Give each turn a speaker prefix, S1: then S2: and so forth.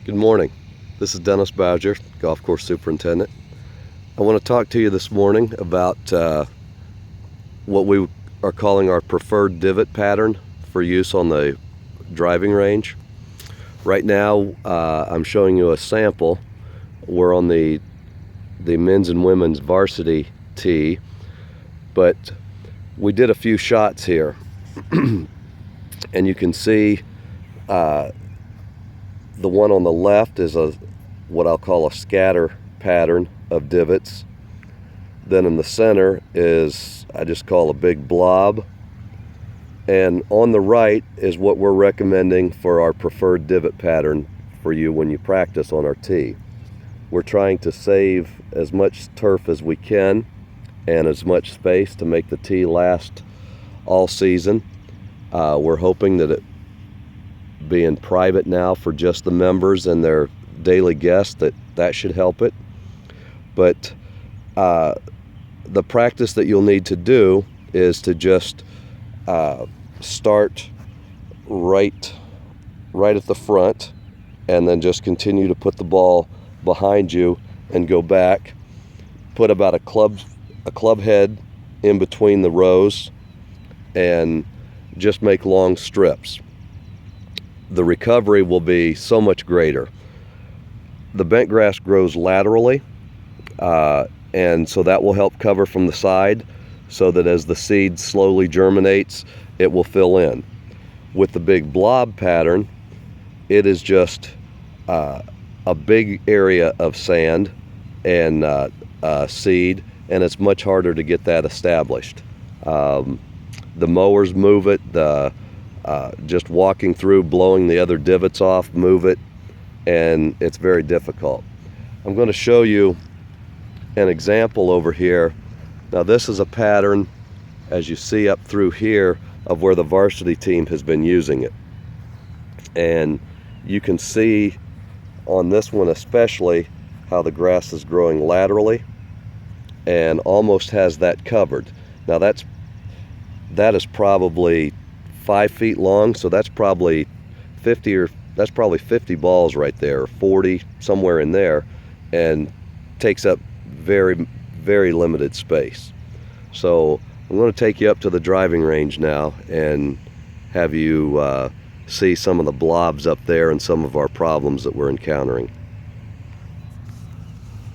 S1: Good morning. This is Dennis Bowser, Golf Course Superintendent. I want to talk to you this morning about what we are calling our preferred divot pattern for use on the driving range. Right now, I'm showing you a sample. We're on the men's and women's varsity tee, but we did a few shots here, and you can see the one on the left is what I'll call a scatter pattern of divots. Then in the center is, I just call a big blob. And on the right is what we're recommending for our preferred divot pattern for you when you practice on our tee. We're trying to save as much turf as we can and as much space to make the tee last all season. We're hoping that it being private now for just the members and their daily guests, that should help it. But the practice that you'll need to do is to just start right at the front and then just continue to put the ball behind you and go back. Put about a club head in between the rows and just make long strips. The recovery will be so much greater. The bent grass grows laterally, and so that will help cover from the side so that as the seed slowly germinates, it will fill in. With the big blob pattern, it is just a big area of sand and seed, and it's much harder to get that established. The mowers move it, just walking through, blowing the other divots off, move it, and it's very difficult. I'm going to show you an example over here. Now this is a pattern, as you see up through here, of where the varsity team has been using it. And you can see on this one especially how the grass is growing laterally and almost has that covered. Now that is probably 5 feet long, so that's probably 50 balls right there, 40, somewhere in there, and takes up very, very limited space. So I'm going to take you up to the driving range now and have you see some of the blobs up there and some of our problems that we're encountering.